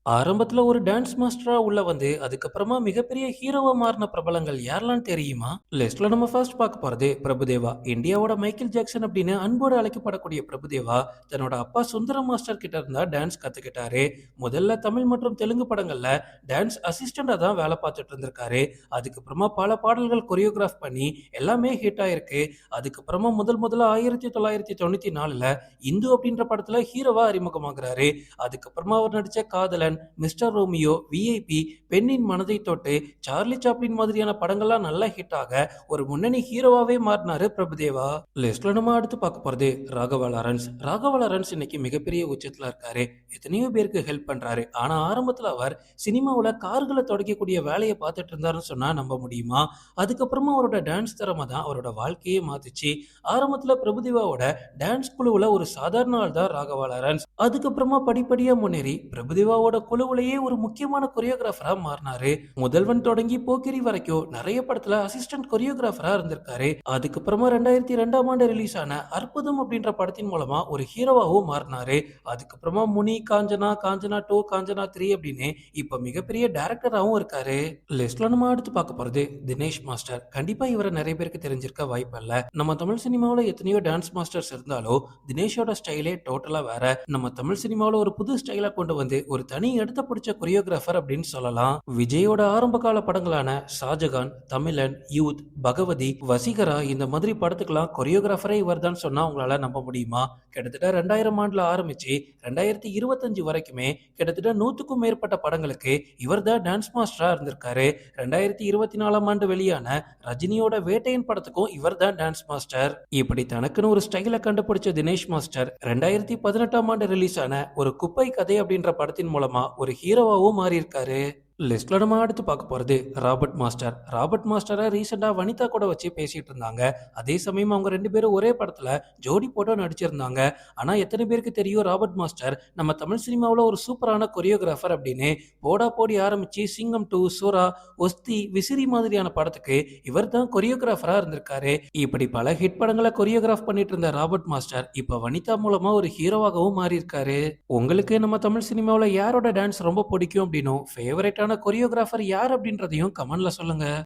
ஆரம்பத்துல ஒரு டான்ஸ் மாஸ்டரா உள்ள வந்து, அதுக்கப்புறமா மிகப்பெரிய ஹீரோவா மாறின பிரபலங்கள் யாரெல்லாம் தெரியுமா? லிஸ்ட்ல நம்ம ஃபர்ஸ்ட் பார்க்க போறது பிரபுதேவா. இந்தியாவோட மைக்கேல் ஜாக்சன் அப்படின்னு அன்போடு அழைக்கப்படக்கூடிய பிரபுதேவா, தன்னோட அப்பா சுந்தரம் மாஸ்டர் கிட்ட இருந்தா டான்ஸ் கத்துக்கிட்டாரு. முதல்ல தமிழ் மற்றும் தெலுங்கு படங்கள்ல டான்ஸ் அசிஸ்டண்டா தான் வேலை பார்த்துட்டு இருந்திருக்காரு. அதுக்கப்புறமா பல பாடல்கள் கொரியோகிராஃப் பண்ணி எல்லாமே ஹிட் ஆயிருக்கு. அதுக்கப்புறமா முதல்ல 1994ல இந்து அப்படின்ற படத்துல ஹீரோவா அறிமுகமாகுறாரு. அதுக்கப்புறமா அவர் நடிச்ச காதலன், மிஸ்டர் ரோமியோ, விஐபி, பெண்ணின் மனதை தொட்டு, சார்லி சாப்ளின் மாதிரியான படங்கள்லாம் நல்லா ஹிட் ஆக ஒரு முன்னணி ஹீரோவாவே மாறினாரு பிரபுதேவா. லிஸ்ட்ல நம்ம அடுத்து பார்க்க போறது ராகவா லாரன்ஸ். ராகவா லாரன்ஸ் இன்னைக்கு மிகப்பெரிய உச்சத்துல இருக்காரு. எத்தனையோ பேருக்கு ஹெல்ப் பண்றாரு. ஆனா ஆரம்பத்துல அவர் சினிமாவுல கார்களை தொடக்கக்கூடிய வேலையை பார்த்துட்டு இருந்தாருன்னு சொன்னா நம்ப முடியுமா? அதுக்கப்புறமா அவரோட டான்ஸ் திறமை தான் அவரோட வாழ்க்கையே மாத்துச்சு. ஆரம்பத்துல பிரபுதேவாவோட டான்ஸ் குழுவுல ஒரு சாதாரண ஆள் தான் ராகவா லாரன்ஸ். அதுக்கப்புறமா படிப்படியா முன்னேறி பிரபுதேவாவோட குழுவுலயே ஒரு முக்கியமான கொரியோகிராஃபரா மாறினாரு. முதல்வன் தொடங்கி போக்கிரி வரைக்கும் நிறைய படத்துல அசிஸ்டன்ட் கொரியோகிராஃபரா இருந்திருக்காரு. அதுக்கப்புறமா 2002ஆம் ஆண்டு ரிலீஸ் ஆன அற்புதம் அப்படின்ற படத்தின் மூலமா ஒரு ஹீரோவாவும் மாறினாரு. அதுக்கப்புறமா முனி, காஞ்சனா, காஞ்சனா 2, காஞ்சனா 3 அப்படின்னு இப்ப மிகப்பெரிய டைரக்டராவும் இருக்காரு. லிஸ்ட்ல நம்ம அடுத்து பார்க்க போறது தினேஷ் மாஸ்டர். கண்டிப்பா இவரை நிறைய பேருக்கு தெரிஞ்சிருக்க வாய்ப்பு இல்ல. நம்ம தமிழ் சினிமாவுல எத்தனையோ டான்ஸ் மாஸ்டர்ஸ் இருந்தாலும் தினேஷோட ஸ்டைலே டோட்டலா வேற. நம்ம தமிழ் சினிமாவுல ஒரு புது ஸ்டைலை கொண்டு வந்து ஒரு தனி இடத்தை பிடிச்ச கொரியோகிராஃபர் அப்படின்னு சொல்லலாம். விஜயோட ஆரம்ப கால படங்களான ஷாஜகான், தமிழன், யூத், பகவதி, வசீகரா இந்த மாதிரி படத்துக்கெல்லாம் கொரியோகிராஃபரே இவர் தான் சொன்னா உங்களால நம்ப முடியுமா? கிட்டத்தட்ட 2000 ஆண்டுல ஆரம்பிச்சு 2025 வரைக்குமே கிட்டத்தட்ட 100க்கும் மேற்பட்ட படங்களுக்கு இவர் தான் டான்ஸ் மாஸ்டரா இருந்திருக்காரு. 2024ஆம் ஆண்டு வெளியான ரஜினியோட வேட்டையன் படத்துக்கும் இவர் தான் டான்ஸ் மாஸ்டர். இப்படி தனக்குன்னு ஒரு ஸ்டைலை கண்டுபிடிச்ச தினேஷ் மாஸ்டர் 2018ஆம் ஆண்டு ரிலீஸ் ஆன ஒரு குப்பை கதை அப்படின்ற படத்தின் மூலமா ஒரு ஹீரோவாவும் மாறியிருக்காரு. லிஸ்ட்ல நம்ம அடுத்து பார்க்க போறது ராபர்ட் மாஸ்டர். ராபர்ட் மாஸ்டரை ரீசெண்டா வனிதா கூட வச்சு பேசிட்டு இருந்தாங்க. அதே சமயம் அவங்க ரெண்டு பேரும் ஒரே படத்துல ஜோடி போட்டோ நடிச்சிருந்தாங்க. ஆனா எத்தனை பேருக்கு தெரியும் ராபர்ட் மாஸ்டர் நம்ம தமிழ் சினிமாவுல ஒரு சூப்பரான கொரியோகிராஃபர் அப்படின்னு? போடா போடி ஆரம்பிச்சு சிங்கம் 2, சூரா, ஒஸ்தி, விசிறி மாதிரியான படத்துக்கு இவர் தான் கொரியோகிராஃபரா இருந்திருக்காரு. இப்படி பல ஹிட் படங்களை கொரியோகிராஃப் பண்ணிட்டு இருந்த ராபர்ட் மாஸ்டர் இப்ப வனிதா மூலமா ஒரு ஹீரோவாகவும் மாறி இருக்காரு. உங்களுக்கு நம்ம தமிழ் சினிமாவுல யாரோட டான்ஸ் ரொம்ப பிடிக்கும் அப்படின்னும் ஃபேவரட்டான கொரியோகிராஃபர் யார் அப்படின்றதையும் கமெண்ட்ல சொல்லுங்க.